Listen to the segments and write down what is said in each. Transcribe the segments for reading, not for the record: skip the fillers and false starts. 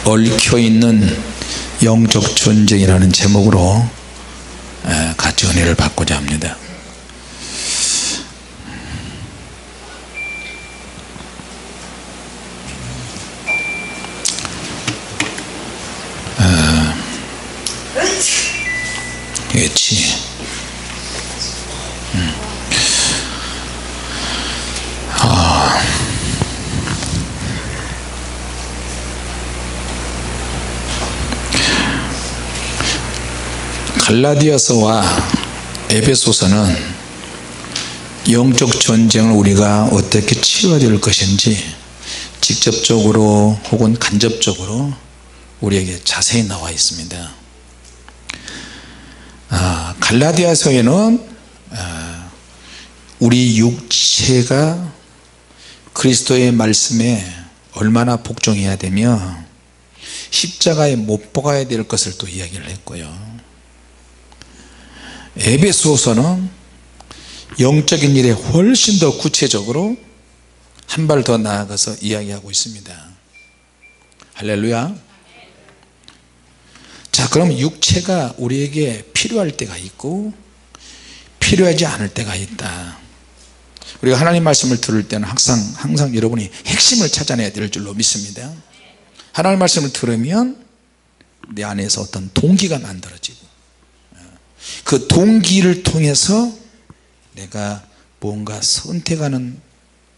얽혀있는 영적 전쟁이라는 제목으로 같이 은혜를 받고자 합니다. 그렇지. 갈라디아서와 에베소서는 영적 전쟁을 우리가 어떻게 치러야 될 것인지 직접적으로 혹은 간접적으로 우리에게 자세히 나와 있습니다. 갈라디아서에는 우리 육체가 그리스도의 말씀에 얼마나 복종해야 되며 십자가에 못 박아야 될 것을 또 이야기를 했고요. 에베소서는 영적인 일에 훨씬 더 구체적으로 한 발 더 나아가서 이야기하고 있습니다. 할렐루야. 자, 그럼 육체가 우리에게 필요할 때가 있고 필요하지 않을 때가 있다. 우리가 하나님 말씀을 들을 때는 항상 여러분이 핵심을 찾아내야 될 줄로 믿습니다. 하나님 말씀을 들으면 내 안에서 어떤 동기가 만들어지고 그 동기를 통해서 내가 뭔가 선택하는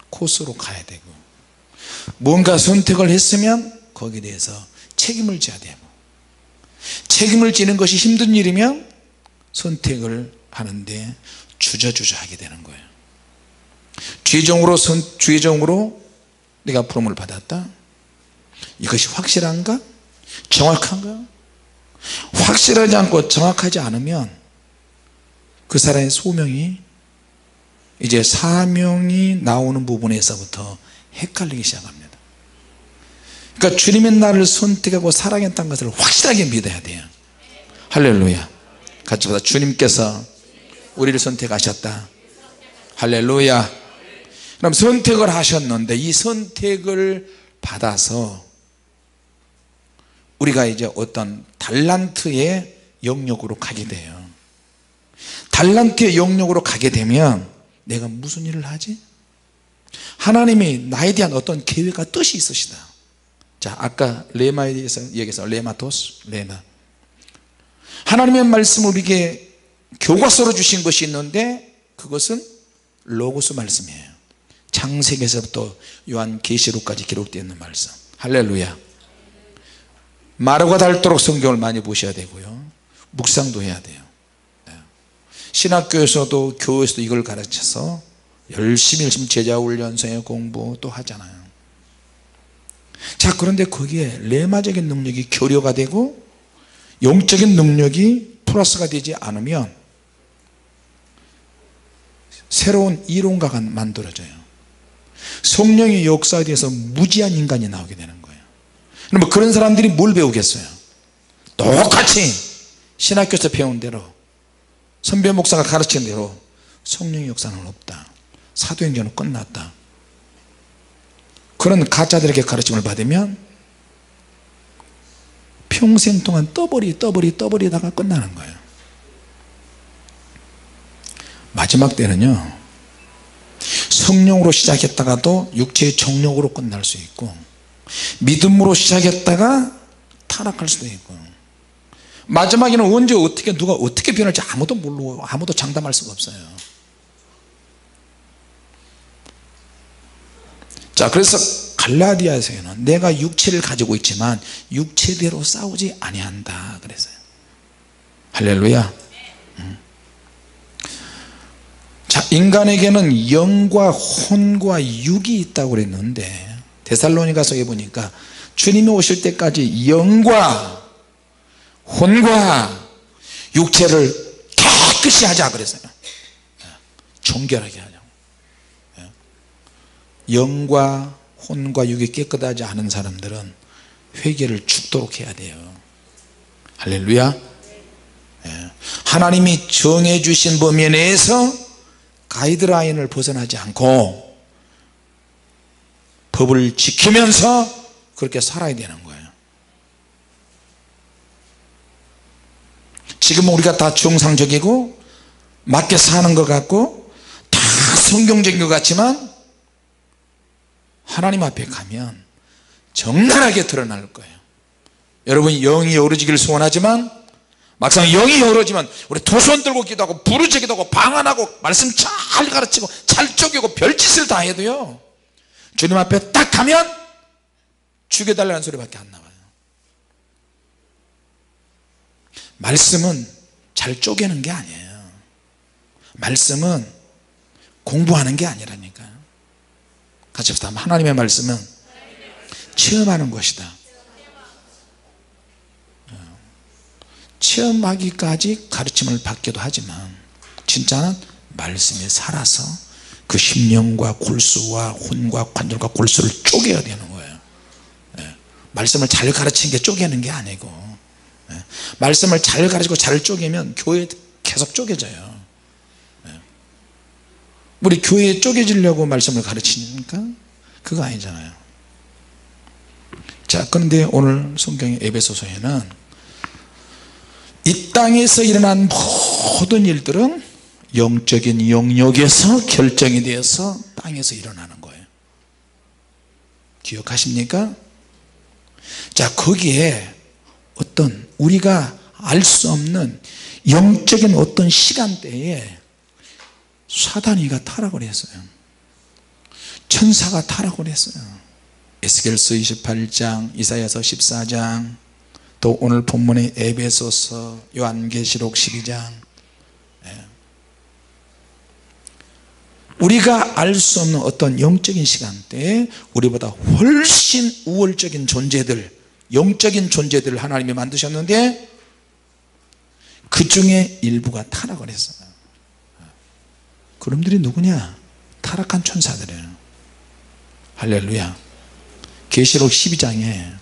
코스로 가야 되고 뭔가 선택을 했으면 거기에 대해서 책임을 져야 되고 책임을 지는 것이 힘든 일이면 선택을 하는데 주저주저 하게 되는 거예요. 주의종으로 내가 부름을 받았다. 이것이 확실한가? 정확한가? 확실하지 않고 정확하지 않으면 그 사람의 소명이 이제 사명이 나오는 부분에서부터 헷갈리기 시작합니다. 그러니까 주님의 나를 선택하고 살아겠다는 것을 확실하게 믿어야 돼요. 할렐루야. 같이 보자. 주님께서 우리를 선택하셨다. 할렐루야. 그럼 선택을 하셨는데 이 선택을 받아서 우리가 이제 어떤 달란트의 영역으로 가게 돼요. 달란트의 영역으로 가게 되면 내가 무슨 일을 하지? 하나님이 나에 대한 어떤 계획과 뜻이 있으시다. 자, 아까 레마에 대해서 얘기해서 레마토스, 레마. 하나님의 말씀을 우리에게 교과서로 주신 것이 있는데 그것은 로고스 말씀이에요. 창세기에서부터 요한계시록까지 기록되어 있는 말씀. 할렐루야. 마루가 닳도록 성경을 많이 보셔야 되고요. 묵상도 해야 돼요. 신학교에서도 교회에서도 이걸 가르쳐서 열심히 제자훈련소에 공부 또 하잖아요. 자, 그런데 거기에 레마적인 능력이 교류가 되고 영적인 능력이 플러스가 되지 않으면 새로운 이론가가 만들어져요. 성령의 역사에 대해서 무지한 인간이 나오게 되는 거예요. 그럼 그런 사람들이 뭘 배우겠어요? 똑같이 신학교에서 배운 대로 선배 목사가 가르친 대로 성령의 역사는 없다. 사도행전은 끝났다. 그런 가짜들에게 가르침을 받으면 평생 동안 떠버리다가 끝나는 거예요. 마지막 때는요, 성령으로 시작했다가도 육체의 정욕으로 끝날 수 있고 믿음으로 시작했다가 타락할 수도 있고 마지막에는 언제 누가 어떻게 변할지 아무도 모르고 아무도 장담할 수가 없어요. 자, 그래서 갈라디아서에는 내가 육체를 가지고 있지만 육체대로 싸우지 아니한다 그랬어요. 할렐루야. 자, 인간에게는 영과 혼과 육이 있다고 그랬는데 데살로니가서에 보니까 주님이 오실 때까지 영과 혼과 육체를 깨끗이 하자 그랬어요. 정결하게 하자고. 영과 혼과 육이 깨끗하지 않은 사람들은 회개를 죽도록 해야 돼요. 할렐루야. 하나님이 정해 주신 범위 내에서 가이드라인을 벗어나지 않고 법을 지키면서 그렇게 살아야 되는 거예요. 지금은 우리가 다 정상적이고 맞게 사는 것 같고 다 성경적인 것 같지만 하나님 앞에 가면 적나라하게 드러날 거예요. 여러분이 영이 어우러지기를 소원하지만 막상 영이 어우러지면 우리 두 손 들고 기도하고 부르짖기도 하고 방언하고 말씀 잘 가르치고 잘 쪼개고 별짓을 다 해도요, 주님 앞에 딱 가면 죽여달라는 소리밖에 안 나와요. 말씀은 잘 쪼개는 게 아니에요. 말씀은 공부하는 게 아니라니까요. 같이 합시다. 하나님의 말씀은 체험하는 것이다. 체험하기까지 가르침을 받기도 하지만 진짜는 말씀에 살아서 그 심령과 골수와 혼과 관절과 골수를 쪼개야 되는 거예요. 말씀을 잘 가르치는 게 쪼개는 게 아니고, 말씀을 잘 가르치고 잘 쪼개면 교회 계속 쪼개져요. 우리 교회에 쪼개지려고 말씀을 가르치니까 그거 아니잖아요. 자, 그런데 오늘 성경의 에베소서에는 이 땅에서 일어난 모든 일들은 영적인 영역에서 결정이 되어서 땅에서 일어나는 거예요. 기억하십니까? 자, 거기에 어떤 우리가 알 수 없는 영적인 어떤 시간대에 사단이가 타락을 했어요. 천사가 타락을 했어요. 에스겔서 28장, 이사야서 14장, 또 오늘 본문의 에베소서, 요한계시록 12장. 우리가 알 수 없는 어떤 영적인 시간대에 우리보다 훨씬 우월적인 존재들, 영적인 존재들을 하나님이 만드셨는데 그 중에 일부가 타락을 했어요. 그놈들이 누구냐? 타락한 천사들이에요. 할렐루야. 계시록 12장에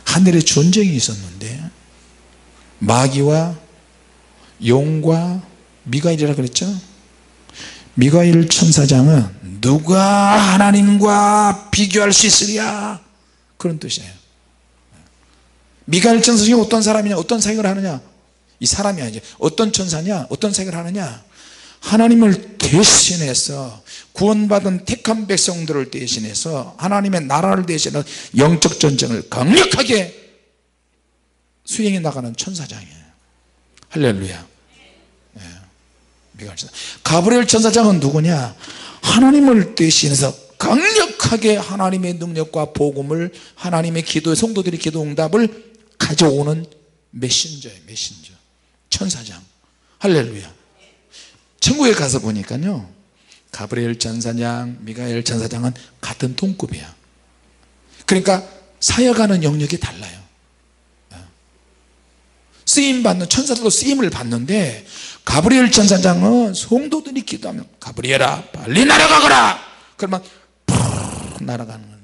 하늘에 전쟁이 있었는데 마귀와 용과 미가엘이라 그랬죠. 미가엘 천사장은 누가 하나님과 비교할 수 있으랴, 그런 뜻이에요. 미가엘 천사장이 어떤 사람이냐, 어떤 사역을 하느냐, 이 사람이 아니지 어떤 천사냐, 어떤 사역을 하느냐, 하나님을 대신해서 구원받은 택한 백성들을 대신해서 하나님의 나라를 대신해서 영적 전쟁을 강력하게 수행해 나가는 천사장이에요. 할렐루야. 가브리엘 천사장은 누구냐? 하나님을 대신해서 강력하게 하나님의 능력과 복음을, 하나님의 기도의 성도들의 기도 응답을 가져오는 메신저예요. 메신저, 천사장. 할렐루야. 천국에 가서 보니까요, 가브리엘 천사장, 미가엘 천사장은 같은 동급이야. 그러니까 사역하는 영역이 달라요. 쓰임받는 천사들도 쓰임을 받는데 가브리엘 천사장은 성도들이 기도하면 가브리엘아 빨리 날아가거라 그러면 푹 날아가는 거예요.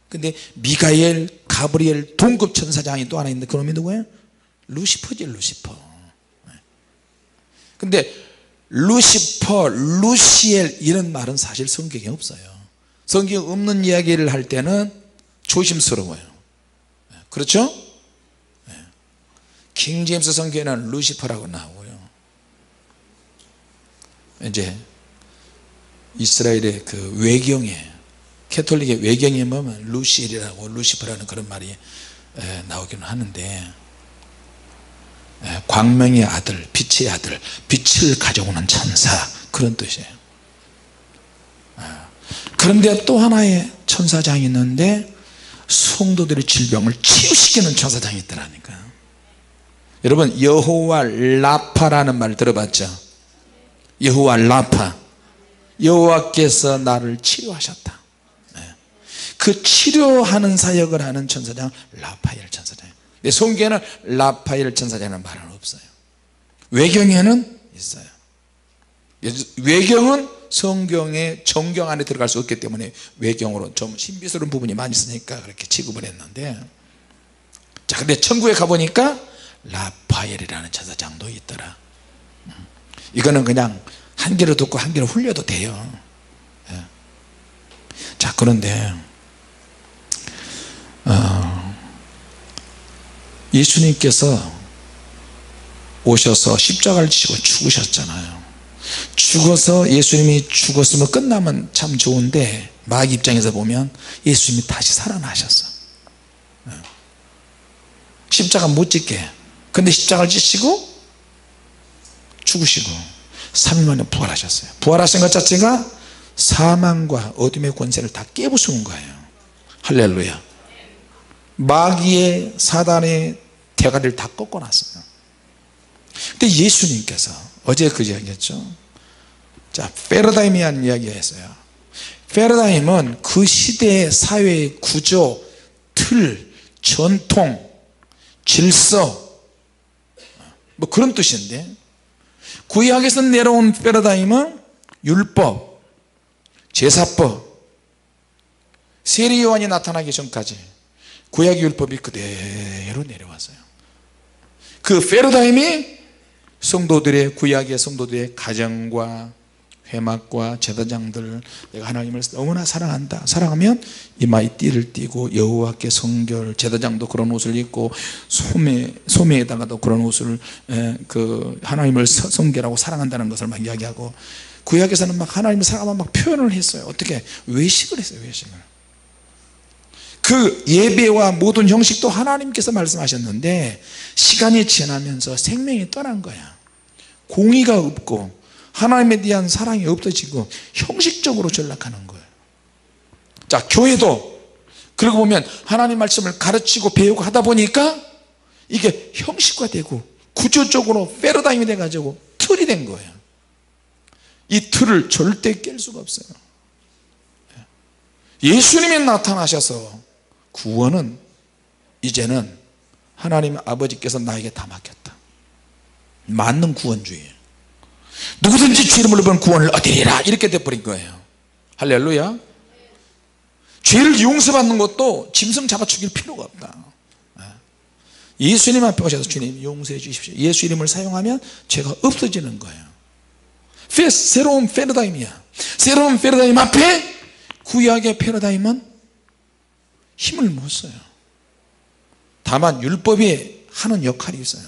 근데 미가엘, 가브리엘 동급 천사장이 또 하나 있는데 그놈이 누구예요? 루시퍼지, 루시퍼. 근데 루시퍼, 루시엘 이런 말은 사실 성경에 없어요. 성경 없는 이야기를 할 때는 조심스러워요. 그렇죠? 킹 제임스 성경에는 루시퍼라고 나오고요. 이제 이스라엘의 그 외경에, 캐톨릭의 외경에 보면 루시엘이라고 루시퍼라는 그런 말이 나오기는 하는데, 광명의 아들, 빛의 아들, 빛을 가져오는 천사, 그런 뜻이에요. 그런데 또 하나의 천사장이 있는데 성도들의 질병을 치유시키는 천사장이 있더라니까요. 여러분, 여호와 라파라는 말 들어봤죠? 여호와 라파, 여호와께서 나를 치료하셨다. 그 치료하는 사역을 하는 천사장 라파엘 천사장. 근데 성경에는 라파엘 천사장이라는 말은 없어요. 외경에는 있어요. 외경은 성경의 정경 안에 들어갈 수 없기 때문에 외경으로 좀 신비스러운 부분이 많이 있으니까 그렇게 취급을 했는데, 자, 근데 천국에 가보니까 라파엘이라는 천사장도 있더라. 이거는 그냥 한 귀로 듣고 한 귀로 흘려도 돼요. 자, 그런데 예수님께서 오셔서 십자가를 지시고 죽으셨잖아요. 죽어서 예수님이 죽었으면 끝나면 참 좋은데 마귀 입장에서 보면 예수님이 다시 살아나셨어. 십자가 못 짓게. 근데 십자가를 지시고 죽으시고 3일 만에 부활하셨어요. 부활하신 것 자체가 사망과 어둠의 권세를 다 깨부수는 거예요. 할렐루야. 마귀의 사단의 대가리를 다 꺾어놨어요. 근데 예수님께서 어제 그 이야기했죠. 자, 패러다임이라는 이야기가 있어요. 패러다임은 그 시대의 사회의 구조, 틀, 전통, 질서 뭐 그런 뜻인데, 구약에서 내려온 패러다임은 율법, 제사법, 세례 요한이 나타나기 전까지 구약 율법이 그대로 내려왔어요. 그 패러다임이 성도들의, 구약의 성도들의 가정과 회막과 제사장들, 내가 하나님을 너무나 사랑한다, 사랑하면 이마에 띠를 띠고 여호와께 성결, 제사장도 그런 옷을 입고 소매에다가도 그런 옷을 그 하나님을 성결하고 사랑한다는 것을 막 이야기하고, 구약에서는 막 하나님을 사랑하면 막 표현을 했어요. 어떻게? 외식을 했어요. 외식을. 그 예배와 모든 형식도 하나님께서 말씀하셨는데 시간이 지나면서 생명이 떠난 거야. 공의가 없고 하나님에 대한 사랑이 없어지고 형식적으로 전락하는 거예요. 자, 교회도 그러고 보면 하나님 말씀을 가르치고 배우고 하다 보니까 이게 형식화되고 구조적으로 패러다임이 돼가지고 틀이 된 거예요. 이 틀을 절대 깰 수가 없어요. 예수님이 나타나셔서 구원은 이제는 하나님 아버지께서 나에게 다 맡겼다. 맞는 구원주의예요. 누구든지 죄를 물어보면 구원을 얻으리라, 이렇게 돼버린 거예요. 할렐루야. 죄를 용서받는 것도 짐승 잡아 죽일 필요가 없다. 예수님 앞에 오셔서 주님 용서해 주십시오, 예수 이름을 사용하면 죄가 없어지는 거예요. 새로운 패러다임이야. 새로운 패러다임 앞에 구약의 패러다임은 힘을 못 써요. 다만 율법이 하는 역할이 있어요.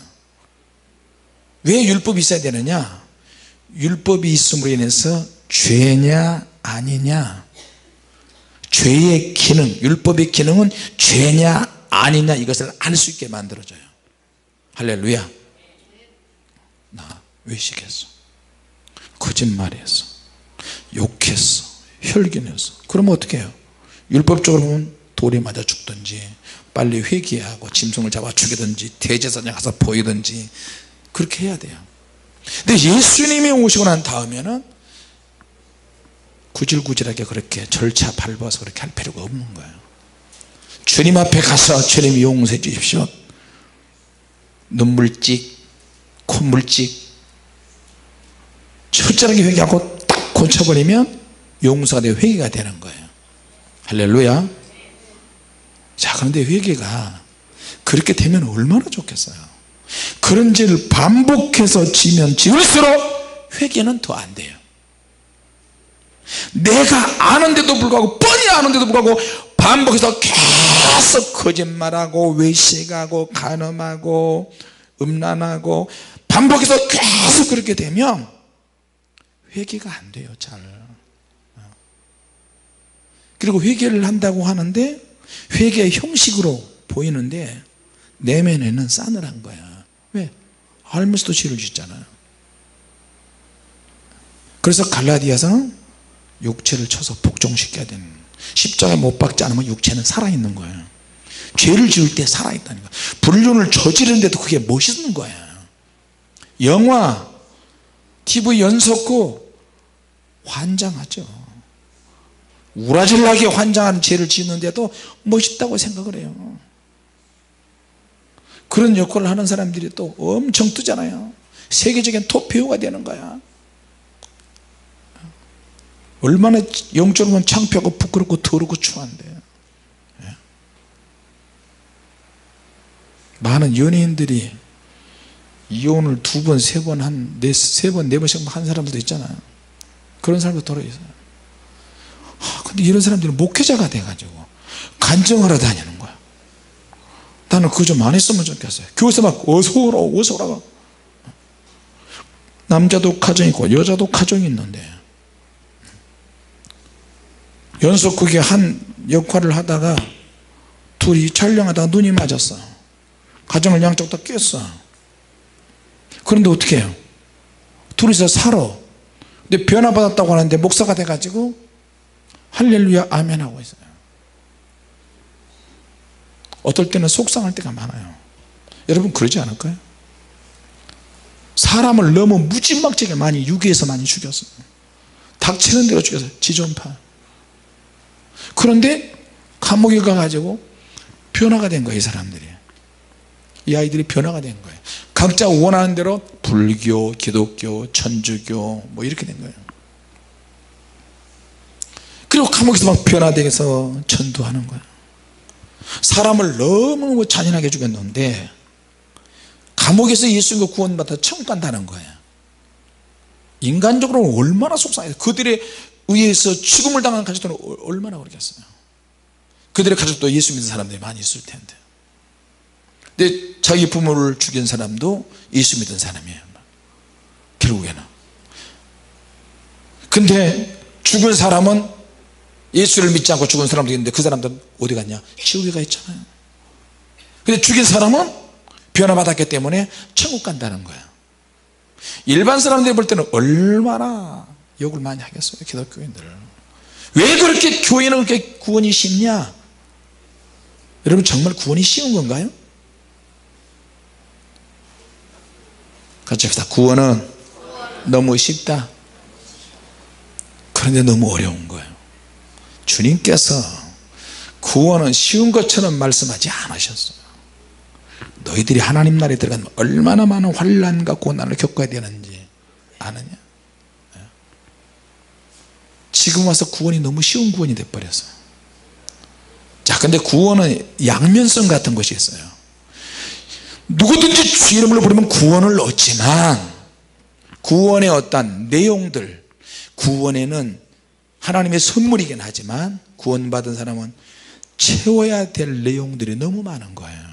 왜 율법이 있어야 되느냐? 율법이 있음으로 인해서 죄냐 아니냐, 죄의 기능, 율법의 기능은 죄냐 아니냐, 이것을 알 수 있게 만들어줘요. 할렐루야. 나 외식했어, 거짓말했어, 욕했어, 혈기냈어. 그러면 어떻게 해요? 율법적으로 보면 돌에 맞아 죽든지 빨리 회개하고 짐승을 잡아 죽이든지 대제사장에 가서 보이든지 그렇게 해야 돼요. 근데 예수님이 오시고 난 다음에는 구질구질하게 그렇게 절차 밟아서 그렇게 할 필요가 없는 거예요. 주님 앞에 가서 주님 용서해 주십시오, 눈물찍 콧물찍 철저하게 회개하고 딱 고쳐버리면 용서가 되고 회개가 되는 거예요. 할렐루야. 자, 그런데 회개가 그렇게 되면 얼마나 좋겠어요. 그런 죄를 반복해서 지면 지을수록 회개는 더 안 돼요. 내가 아는데도 불구하고, 뻔히 아는데도 불구하고 반복해서 계속 거짓말하고 외식하고 간음하고 음란하고 반복해서 계속 그렇게 되면 회개가 안 돼요. 잘. 그리고 회개를 한다고 하는데 회개의 형식으로 보이는데 내면에는 싸늘한 거야. 왜? 알면서도 죄를 짓잖아요. 그래서 갈라디아서는 육체를 쳐서 복종시켜야 되는, 십자가에 못 박지 않으면 육체는 살아있는 거예요. 죄를 지을 때 살아있다는 거예요. 불륜을 저지르는데도 그게 멋있는 거예요. 영화, TV 연속고 환장하죠. 우라질나게 환장하는 죄를 짓는데도 멋있다고 생각을 해요. 그런 역할을 하는 사람들이 또 엄청 뜨잖아요. 세계적인 톱 배우가 되는 거야. 얼마나 영적으로 창피하고 부끄럽고 더럽고 추한데. 많은 연예인들이 이혼을 2번, 3번, 4번씩 한 사람들도 있잖아요. 그런 사람도 들어있어요. 근데 이런 사람들은 목회자가 돼가지고 간증하러 다니는 거야. 나는 그거 좀 안 했으면 좋겠어요. 교회에서 막 어서 오라 어서 오라. 남자도 가정이 있고 여자도 가정이 있는데 연속극의 한 역할을 하다가 둘이 촬영하다가 눈이 맞았어. 가정을 양쪽 다 깼어. 그런데 어떻게 해요? 둘이서 살아. 근데 변화받았다고 하는데 목사가 돼가지고 할렐루야 아멘 하고 있어요. 어떨 때는 속상할 때가 많아요. 여러분 그러지 않을까요? 사람을 너무 무지막지하게 많이 유기해서 많이 죽였어요. 닥치는 대로 죽였어요. 지존파. 그런데 감옥에 가가지고 변화가 된 거예요. 이 사람들이. 이 아이들이 변화가 된 거예요. 각자 원하는 대로 불교, 기독교, 천주교 뭐 이렇게 된 거예요. 그리고 감옥에서 막 변화되어서 전도하는 거예요. 사람을 너무 잔인하게 죽였는데 감옥에서 예수님과 구원받아 천국 간다는 거예요. 인간적으로 얼마나 속상해요. 그들의 의해서 죽음을 당한 가족들은 얼마나 그러겠어요. 그들의 가족도 예수 믿는 사람들이 많이 있을 텐데. 근데 자기 부모를 죽인 사람도 예수 믿는 사람이에요. 결국에는. 근데 죽은 사람은 예수를 믿지 않고 죽은 사람도 있는데 그 사람들은 어디 갔냐? 지옥에 가 있잖아요. 근데 죽인 사람은 변화받았기 때문에 천국 간다는 거야. 일반 사람들이 볼 때는 얼마나 욕을 많이 하겠어요. 기독교인들을. 왜 그렇게 교회는 그렇게 구원이 쉽냐? 여러분 정말 구원이 쉬운 건가요? 같이 합시다. 구원은 너무 쉽다. 그런데 너무 어려운 거예요. 주님께서 구원은 쉬운 것처럼 말씀하지 않으셨어요. 너희들이 하나님 나라에 들어가면 얼마나 많은 환난과 고난을 겪어야 되는지 아느냐? 지금 와서 구원이 너무 쉬운 구원이 돼버렸어요. 자, 근데 구원은 양면성 같은 것이 있어요. 누구든지 주 이름으로 부르면 구원을 얻지만 구원의 어떤 내용들, 구원에는 하나님의 선물이긴 하지만 구원받은 사람은 채워야 될 내용들이 너무 많은 거예요.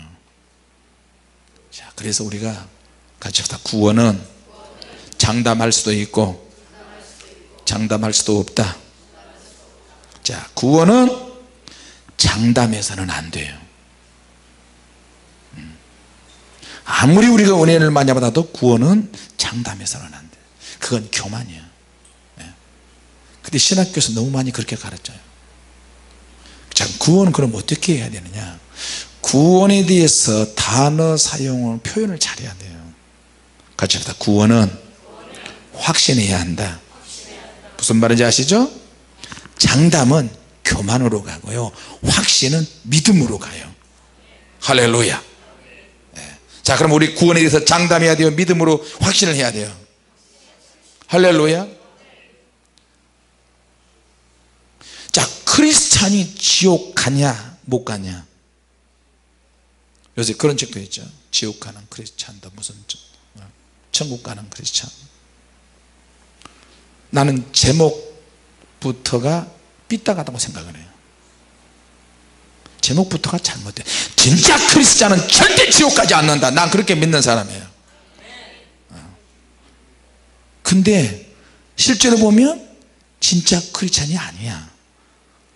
자, 그래서 우리가 같이 합시다. 구원은 장담할 수도 있고 장담할 수도 없다. 자, 구원은 장담해서는 안 돼요. 아무리 우리가 은혜를 많이 받아도 구원은 장담해서는 안 돼요. 그건 교만이에요. 근데 신학교에서 너무 많이 그렇게 가르쳐요. 자, 구원은 그럼 어떻게 해야 되느냐? 구원에 대해서 단어 사용을 표현을 잘해야 돼요. 같이 합시다. 구원은 확신해야 한다. 무슨 말인지 아시죠? 장담은 교만으로 가고요, 확신은 믿음으로 가요. 할렐루야. 자, 그럼 우리 구원에 대해서 장담해야 돼요? 믿음으로 확신을 해야 돼요? 할렐루야. 자, 크리스찬이 지옥 가냐 못 가냐? 요새 그런 책도 있죠. 지옥 가는 크리스찬도 무슨 천국 가는 크리스찬. 나는 제목부터가 삐딱하다고 생각을 해요. 제목부터가 잘못돼. 진짜 크리스찬은 절대 지옥 가지 않는다. 난 그렇게 믿는 사람이에요. 근데 실제로 보면 진짜 크리스찬이 아니야.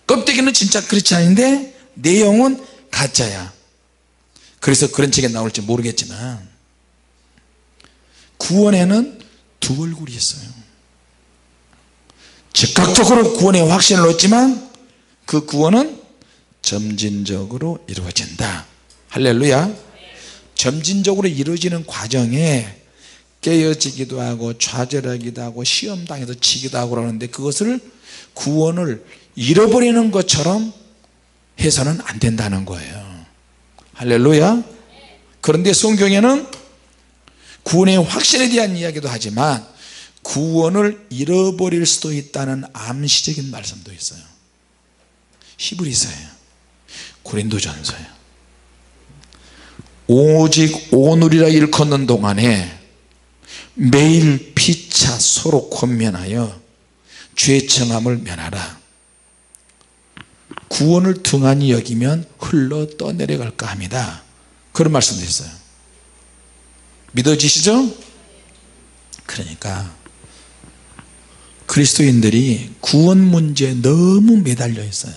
껍데기는 진짜 크리스찬인데 내용은 가짜야. 그래서 그런 책에 나올지 모르겠지만 구원에는 두 얼굴이 있어요. 즉각적으로 구원의 확신을 얻지만 그 구원은 점진적으로 이루어진다. 할렐루야. 점진적으로 이루어지는 과정에 깨어지기도 하고 좌절하기도 하고 시험당해서 지기도 하고 그러는데 그것을 구원을 잃어버리는 것처럼 해서는 안 된다는 거예요. 할렐루야. 그런데 성경에는 구원의 확신에 대한 이야기도 하지만 구원을 잃어버릴 수도 있다는 암시적인 말씀도 있어요. 히브리서예요, 고린도전서예요. 오직 오늘이라 일컫는 동안에 매일 피차 서로 권면하여 죄 청함을 면하라. 구원을 등한히 여기면 흘러 떠내려갈까 합니다. 그런 말씀도 있어요. 믿어지시죠? 그러니까 그리스도인들이 구원 문제에 너무 매달려 있어요.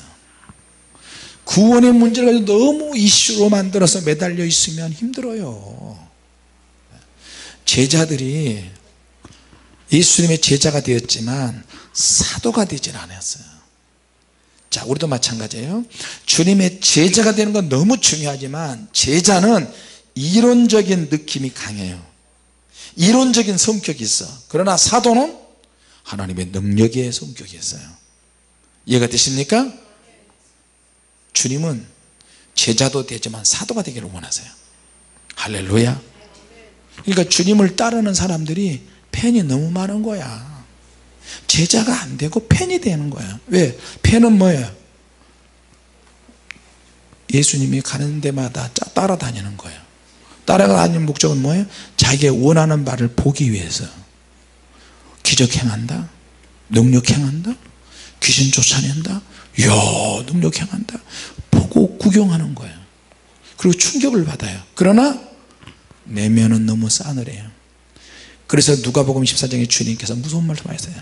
구원의 문제를 가지고 너무 이슈로 만들어서 매달려 있으면 힘들어요. 제자들이 예수님의 제자가 되었지만 사도가 되질 않았어요. 자, 우리도 마찬가지예요. 주님의 제자가 되는 건 너무 중요하지만 제자는 이론적인 느낌이 강해요. 이론적인 성격이 있어. 그러나 사도는 하나님의 능력의 성격이 있어요. 이해가 되십니까? 주님은 제자도 되지만 사도가 되기를 원하세요. 할렐루야. 그러니까 주님을 따르는 사람들이 팬이 너무 많은 거야. 제자가 안 되고 팬이 되는 거야. 왜? 팬은 뭐예요? 예수님이 가는 데마다 따라다니는 거예요. 따라다니는 목적은 뭐예요? 자기가 원하는 바를 보기 위해서. 기적 행한다, 능력 행한다, 귀신 쫓아낸다, 이야 능력 행한다, 보고 구경하는 거예요. 그리고 충격을 받아요. 그러나 내면은 너무 싸늘해요. 그래서 누가복음 14장에 주님께서 무서운 말씀 하셨어요.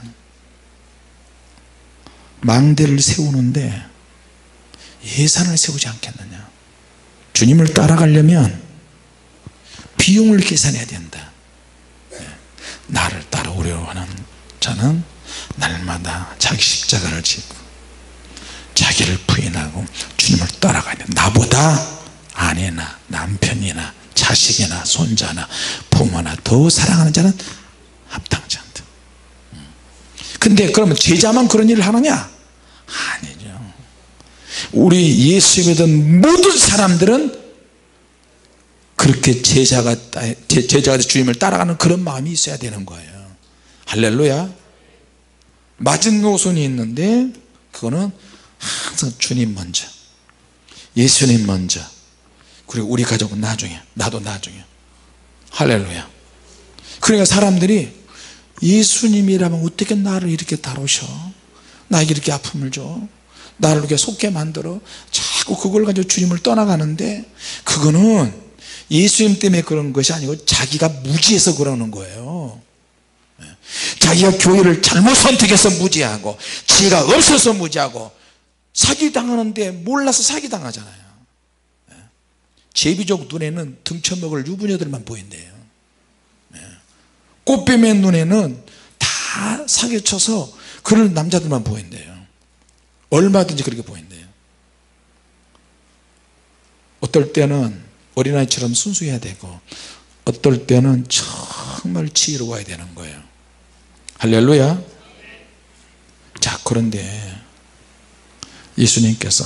망대를 세우는데 예산을 세우지 않겠느냐. 주님을 따라가려면 비용을 계산해야 된다. 나를 따라오려고 하는 자는 날마다 자기 십자가를 지고 자기를 부인하고 주님을 따라가야 된다. 나보다 아내나 남편이나 자식이나 손자나 부모나 더 사랑하는 자는 합당치 않다. 근데 그러면 제자만 그런 일을 하느냐? 아니죠. 우리 예수 믿은 모든 사람들은 그렇게 제자가 주님을 따라가는 그런 마음이 있어야 되는 거예요. 할렐루야. 마지노선이 있는데 그거는 항상 주님 먼저, 예수님 먼저, 그리고 우리 가족은 나중에, 나도 나중에. 할렐루야. 그러니까 사람들이 예수님이라면 어떻게 나를 이렇게 다루셔? 나에게 이렇게 아픔을 줘? 나를 이렇게 속게 만들어? 자꾸 그걸 가지고 주님을 떠나가는데 그거는 예수님 때문에 그런 것이 아니고 자기가 무지해서 그러는 거예요. 자기가 교회를 잘못 선택해서 무지하고 지혜가 없어서 무지하고 사기당하는데 몰라서 사기당하잖아요. 제비족 눈에는 등쳐먹을 유부녀들만 보인대요. 꽃뱀의 눈에는 다 사기쳐서 그런 남자들만 보인대요. 얼마든지 그렇게 보인대요. 어떨 때는 어린아이처럼 순수해야 되고 어떨 때는 정말 지혜로워야 되는 거예요. 할렐루야. 자, 그런데 예수님께서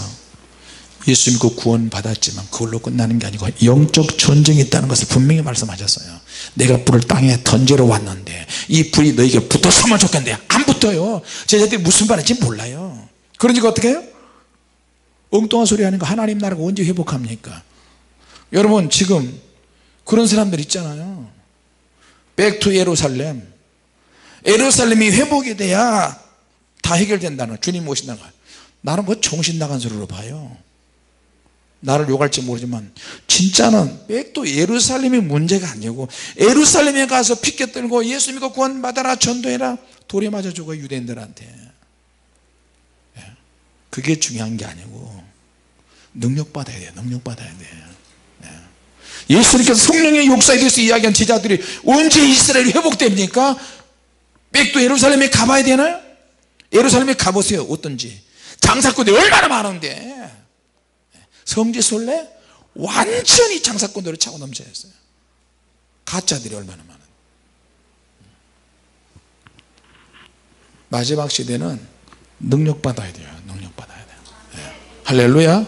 예수 믿고 구원 받았지만 그걸로 끝나는 게 아니고 영적 전쟁이 있다는 것을 분명히 말씀하셨어요. 내가 불을 땅에 던지러 왔는데 이 불이 너에게 붙었으면 좋겠는데 안 붙어요. 제자들이 무슨 말인지 몰라요. 그러니까 어떻게 해요? 엉뚱한 소리 하는 거 하나님 나라가 언제 회복합니까? 여러분 지금 그런 사람들 있잖아요. 백투 예루살렘. 예루살렘이 회복이 돼야 다 해결된다는, 주님 오신다는 거예요. 나는 뭐 정신 나간 소리로 봐요. 나를 욕할지 모르지만 진짜는 백도 예루살렘이 문제가 아니고 예루살렘에 가서 핏겨 떨고 예수 믿고 구원 받아라 전도해라 돌에 맞아 죽어 유대인들한테. 그게 중요한 게 아니고 능력 받아야 돼요. 능력 받아야 돼요. 예수님께서 성령의 역사에 대해서 이야기한 제자들이 언제 이스라엘이 회복됩니까? 백도 예루살렘에 가봐야 되나요? 예루살렘에 가보세요. 어떤지. 장사꾼들이 얼마나 많은데 성지순례 완전히 장사꾼들을 차고 넘쳐 있어요. 가짜들이 얼마나 많은. 마지막 시대는 능력 받아야 돼요. 능력 받아야 돼요. 네. 할렐루야.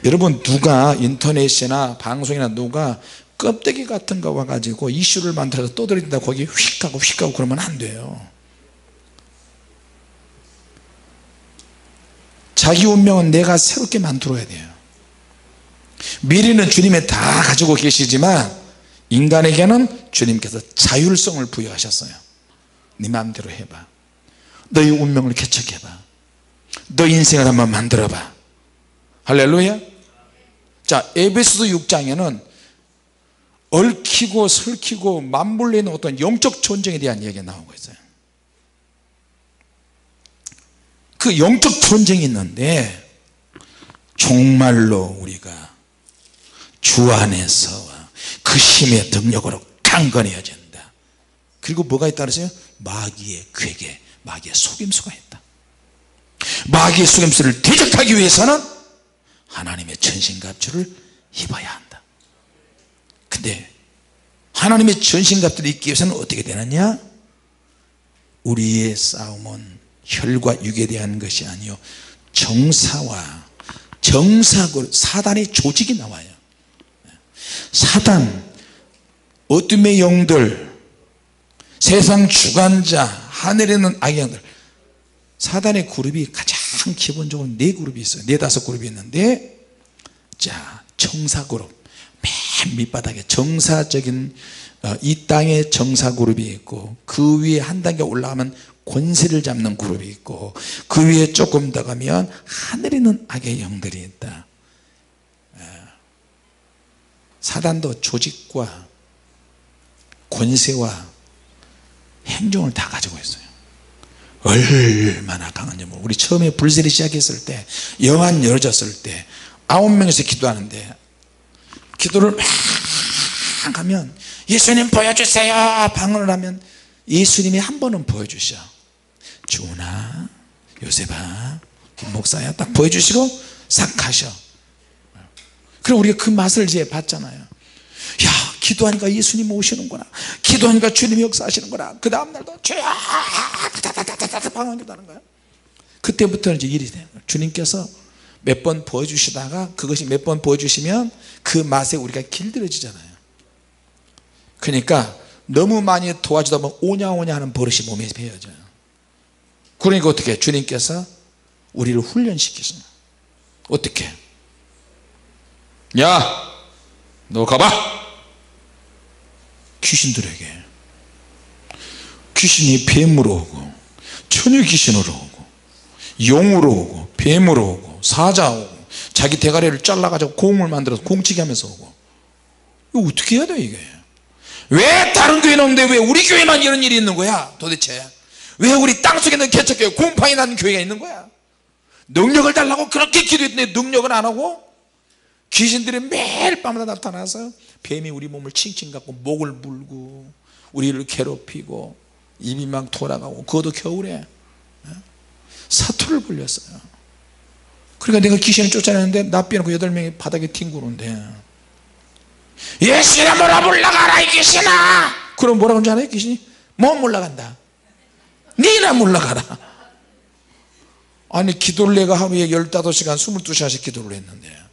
여러분 누가 인터넷이나 방송이나 누가 껍데기 같은 거 와가지고 이슈를 만들어서 떠들인다 거기 휙 가고 휙 가고 그러면 안 돼요. 자기 운명은 내가 새롭게 만들어야 돼요. 미래는 주님이 다 가지고 계시지만 인간에게는 주님께서 자율성을 부여하셨어요. 네 마음대로 해봐. 너의 운명을 개척해봐. 너 인생을 한번 만들어봐. 할렐루야. 자, 에베소서 6장에는 얽히고 설키고 맞물려 있는 어떤 영적 전쟁에 대한 이야기가 나오고 있어요. 그 영적 전쟁이 있는데 정말로 우리가 주 안에서 그 힘의 능력으로 강건해야 된다. 그리고 뭐가 있다 그랬어요? 마귀의 괴계, 마귀의 속임수가 있다. 마귀의 속임수를 대적하기 위해서는 하나님의 전신갑주를 입어야 한다. 근데 하나님의 전신갑주를 입기 위해서는 어떻게 되느냐? 우리의 싸움은 혈과 육에 대한 것이 아니요 정사와 정사고 사단의 조직이 나와요. 사단, 어둠의 영들, 세상 주관자, 하늘에 있는 악의 영들, 사단의 그룹이 가장 기본적으로 4그룹이 있어요. 4-5그룹이 있는데, 자, 정사그룹, 맨 밑바닥에 정사적인 이 땅의 정사그룹이 있고, 그 위에 한 단계 올라가면 권세를 잡는 그룹이 있고, 그 위에 조금 더 가면 하늘에 있는 악의 영들이 있다. 사단도 조직과 권세와 행정을 다 가지고 있어요. 얼마나 강한지 모르고, 우리 처음에 불세례 시작했을 때, 영안 열어졌을 때 9명에서 기도하는데, 기도를 막 하면 예수님 보여주세요 방언을 하면 예수님이 한 번은 보여주셔. 주은아, 요셉아, 목사야, 딱 보여주시고 싹 가셔. 그럼 우리가 그 맛을 이제 봤잖아요. 야, 기도하니까 예수님 오시는구나, 기도하니까 주님이 역사하시는구나. 그 다음날도 주야 방언 기도하는 거야. 그때부터는 이제 일이 돼요. 주님께서 몇 번 보여주시다가 그것이 몇 번 보여주시면 그 맛에 우리가 길들여지잖아요. 그러니까 너무 많이 도와주다 보면 오냐오냐 하는 버릇이 몸에 배어져요. 그러니까 어떻게 주님께서 우리를 훈련시키십니다. 어떻게? 야, 너 가봐. 귀신들에게, 귀신이 뱀으로 오고 처녀 귀신으로 오고 용으로 오고 뱀으로 오고 사자 오고 자기 대가리를 잘라가지고 공을 만들어서 공치게 하면서 오고. 이거 어떻게 해야 돼 이게? 왜 다른 교회는 없는데 왜 우리 교회만 이런 일이 있는 거야 도대체? 왜 우리 땅속에 있는 개척교회 곰팡이 나는 교회가 있는 거야? 능력을 달라고 그렇게 기도했는데 능력을 안 하고 귀신들이 매일 밤마다 나타나서 뱀이 우리 몸을 칭칭 갖고 목을 물고 우리를 괴롭히고 입이 막 돌아가고, 그것도 겨울에 사투를 불렸어요. 그러니까 내가 귀신을 쫓아내는데 나 빼놓고 8명이 바닥에 뒹구는데, 예수 이름으로 물러가라 이 귀신아. 그럼 뭐라고 하는지 알아요? 귀신이 못 물러간다. 니나 물러가라. 아니 기도를 내가 하루에 15시간 22시간씩 기도를 했는데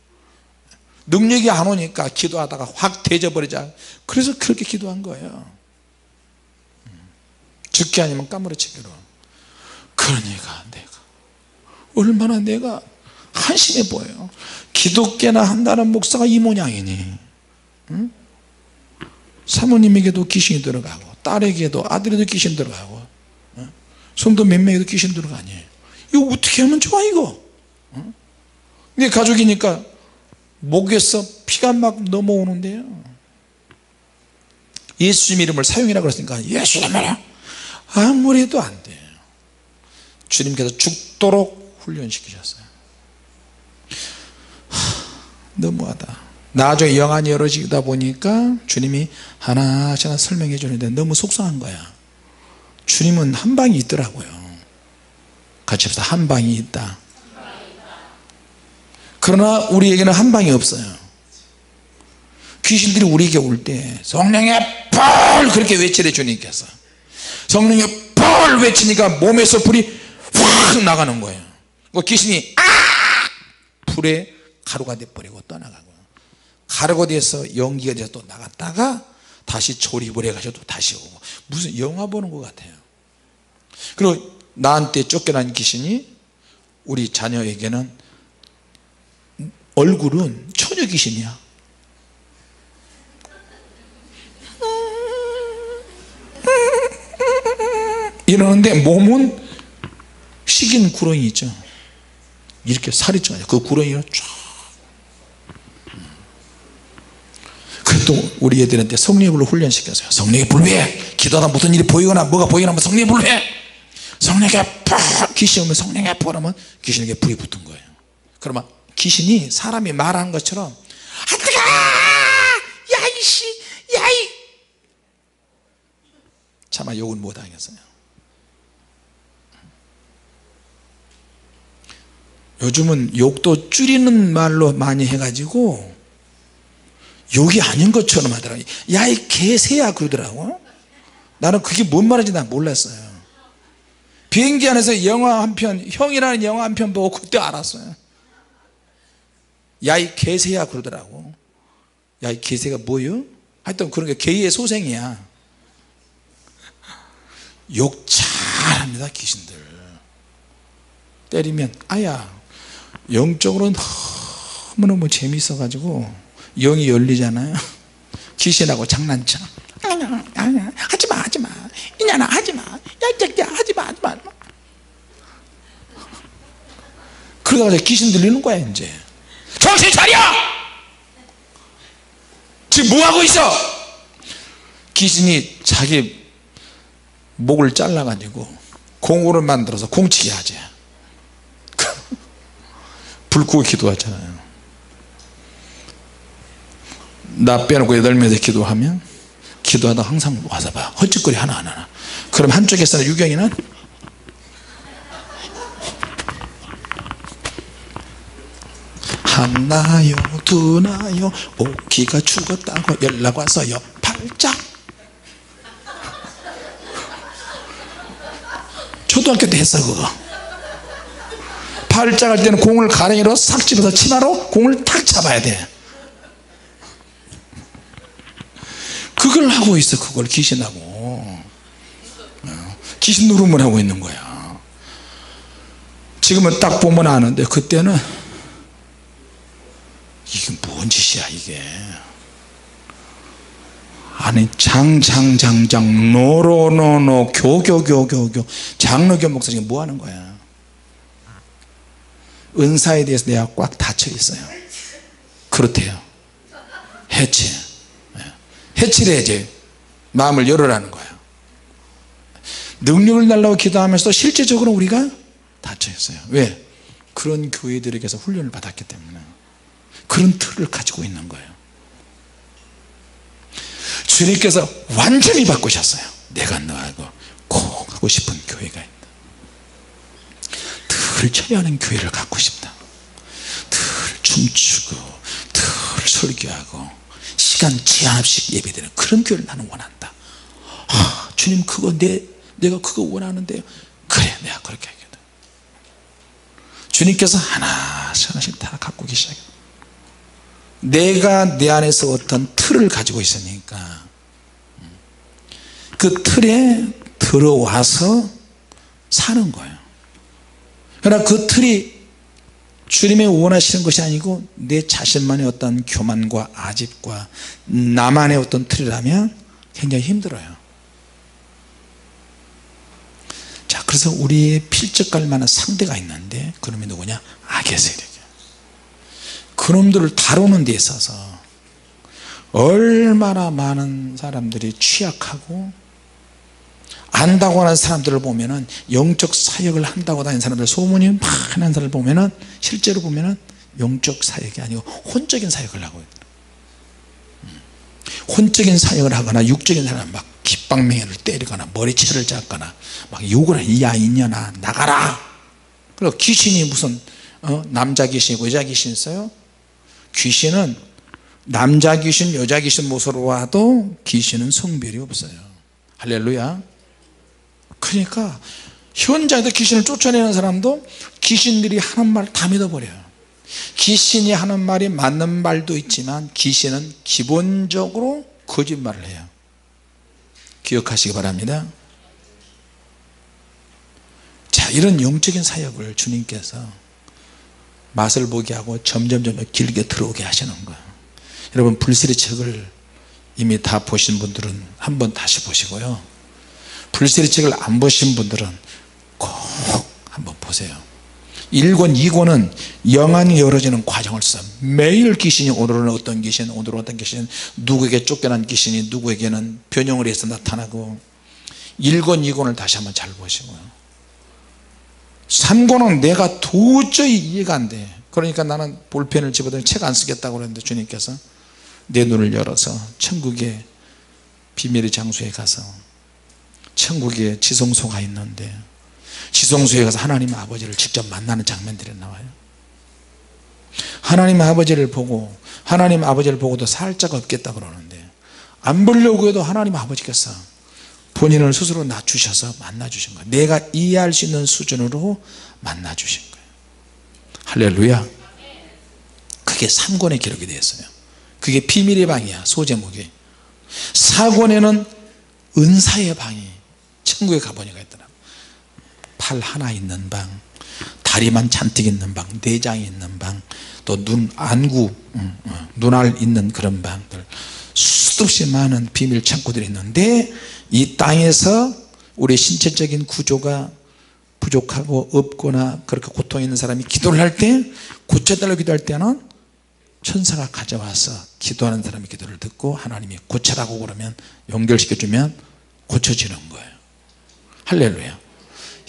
능력이 안 오니까 기도하다가 확 대져버리자. 그래서 그렇게 기도한 거예요. 죽기 아니면 까무러치기로. 그러니까 내가 얼마나 내가 한심해 보여요. 기독교나 한다는 목사가 이 모양이니, 응? 사모님에게도 귀신이 들어가고 딸에게도 아들에도 귀신 들어가고, 응? 성도 몇 명에도 귀신 들어가니 이거 어떻게 하면 좋아 이거? 응? 근데 가족이니까 목에서 피가 막 넘어오는데요, 예수님 이름을 사용이라고 그랬으니까 예수 이름으로 아무리 해도 안 돼요. 주님께서 죽도록 훈련시키셨어요. 너무하다. 나중에 영안이 열어지다 보니까 주님이 하나씩 하나 설명해 주는데 너무 속상한 거야. 주님은 한 방이 있더라고요. 같이 합시다. 한 방이 있다. 그러나 우리에게는 한 방이 없어요. 귀신들이 우리에게 올 때 성령의 불 그렇게 외치래 주님께서. 성령의 불 외치니까 몸에서 불이 확 나가는 거예요. 귀신이 불에 가루가 돼버리고 떠나가고, 가루가 돼서 연기가 돼서 또 나갔다가 다시 조립을 해가지고 또 다시 오고, 무슨 영화 보는 것 같아요. 그리고 나한테 쫓겨난 귀신이 우리 자녀에게는 얼굴은 처녀 귀신이야. 이러는데 몸은 식인 구렁이 있죠. 이렇게 살이 쪄요. 그 구렁이가 쫙. 그 그래도 우리 애들한테 성령의 불로 훈련시켰어요. 성령의 불 위에 기도하다 무슨 일이 보이거나 뭐가 보이거나 하면 성령의 불 위에, 성령에게 팍 귀신 오면 성령에 보라면 귀신에게 불이 붙은 거예요. 그러면 귀신이 사람이 말한 것처럼 안 들어가 야이씨 야이 차마 욕은 못 하겠어요. 요즘은 욕도 줄이는 말로 많이 해가지고 욕이 아닌 것처럼 하더라고요. 야 이 개새야 그러더라고. 나는 그게 뭔 말인지 난 몰랐어요. 비행기 안에서 영화 한 편, 형이라는 영화 한 편 보고 그때 알았어요. 야 이 개새야 그러더라고. 야 이 개새가 뭐요? 하여튼 그런 게 개의 소생이야. 욕 잘합니다 귀신들. 때리면 아야. 영적으로는 너무너무 재밌어 가지고 영이 열리잖아요. 귀신하고 장난쳐. 하지마 하지마 이년아 하지마 야이새끼야 하지마 하지마. 그러다가 귀신 들리는 거야. 이제 정신 차려. 지금 뭐하고 있어. 귀신이 자기 목을 잘라 가지고 공으로 만들어서 공치게 하지. 불 끄고 기도하잖아요. 나 빼놓고 8명에서 기도하면 기도하다 항상 와서 봐. 헛짓거리 하나 안 하나. 그럼 한쪽에서는 유경이는 하나요 두나요 오키가 죽었다고 연락 왔어요. 팔짝. 초등학교 때 했어 그거. 팔짝 할 때는 공을 가랭이로 싹 집어서 치마로 공을 탁 잡아야 돼. 그걸 하고 있어. 그걸 귀신하고 귀신 노름을 하고 있는 거야. 지금은 딱 보면 아는데 그때는 이게 뭔 짓이야 이게. 아니 장장장장 노노노노 교교교교교 장로교 목사님이 뭐 하는 거야. 은사에 대해서 내가 꽉 닫혀 있어요. 그렇대요. 해체. 해치를 해야지. 마음을 열어라는 거야. 능력을 달라고 기도하면서도 실제적으로 우리가 닫혀 있어요. 왜? 그런 교회들에게서 훈련을 받았기 때문에. 그런 틀을 가지고 있는 거예요. 주님께서 완전히 바꾸셨어요. 내가 너하고 꼭 하고 싶은 교회가 있다. 늘 처리하는 교회를 갖고 싶다. 늘 춤추고 늘 설교하고 시간 제한 없이 예배드리는 그런 교회를 나는 원한다. 주님 그거 내가 그거 원하는데요. 그래 내가 그렇게 하겠다. 주님께서 하나씩 다 갖고 계시겠다. 내가 내 안에서 어떤 틀을 가지고 있으니까 그 틀에 들어와서 사는 거예요. 그러나 그 틀이 주님이 원하시는 것이 아니고 내 자신만의 어떤 교만과 아집과 나만의 어떤 틀이라면 굉장히 힘들어요. 자, 그래서 우리의 필적할 만한 상대가 있는데 그놈이 누구냐? 악의 세력이에요. 그놈들을 다루는 데 있어서 얼마나 많은 사람들이 취약하고 안다고 하는 사람들을 보면은 영적 사역을 한다고 다니는 사람들 소문이 막 하는 사람을 보면은 실제로 보면은 영적 사역이 아니고 혼적인 사역을 하고 있다. 혼적인 사역을 하거나 육적인 사람 막 깃방맹이를 때리거나 머리채를 잡거나 막 욕을 해. 야 이년아 나가라. 그리고 귀신이 무슨 남자 귀신이고 여자 귀신 있어요. 귀신은 남자 귀신 여자 귀신 모습으로 와도 귀신은 성별이 없어요. 할렐루야. 그러니까 현장에서 귀신을 쫓아내는 사람도 귀신들이 하는 말 다 믿어버려요. 귀신이 하는 말이 맞는 말도 있지만 귀신은 기본적으로 거짓말을 해요. 기억하시기 바랍니다. 자, 이런 영적인 사역을 주님께서 맛을 보게 하고 점점 길게 들어오게 하시는 거예요. 여러분 불세리 책을 이미 다 보신 분들은 한번 다시 보시고요. 불세리 책을 안 보신 분들은 꼭 한번 보세요. 1권 2권은 영안이 열어지는 과정을 써. 매일 귀신이 오늘은 어떤 귀신, 오늘은 어떤 귀신, 누구에게 쫓겨난 귀신이 누구에게는 변형을 해서 나타나고. 1권 2권을 다시 한번 잘 보시고요. 3권은 내가 도저히 이해가 안 돼. 그러니까 나는 볼펜을 집어들고 책 안 쓰겠다고 그랬는데 주님께서 내 눈을 열어서 천국의 비밀의 장소에 가서, 천국에 지성소가 있는데 지성소에 가서 하나님 아버지를 직접 만나는 장면들이 나와요. 하나님 아버지를 보고, 하나님 아버지를 보고도 살짝 없겠다 그러는데 안 보려고 해도 하나님 아버지께서 본인을 스스로 낮추셔서 만나 주신 거예요. 내가 이해할 수 있는 수준으로 만나 주신 거예요. 할렐루야. 그게 3권에 기록이 되었어요. 그게 비밀의 방이야. 소제목이. 4권에는 은사의 방이 천국에 가보니까 있더라. 팔 하나 있는 방, 다리만 잔뜩 있는 방, 내장이 있는 방, 또 눈 안구, 눈알 있는 그런 방들, 수도 없이 많은 비밀 창고들이 있는데, 이 땅에서 우리 신체적인 구조가 부족하고 없거나 그렇게 고통 있는 사람이 기도를 할 때, 고쳐달라고 기도할 때는 천사가 가져와서 기도하는 사람의 기도를 듣고 하나님이 고쳐라고 그러면 연결시켜주면 고쳐지는 거예요. 할렐루야.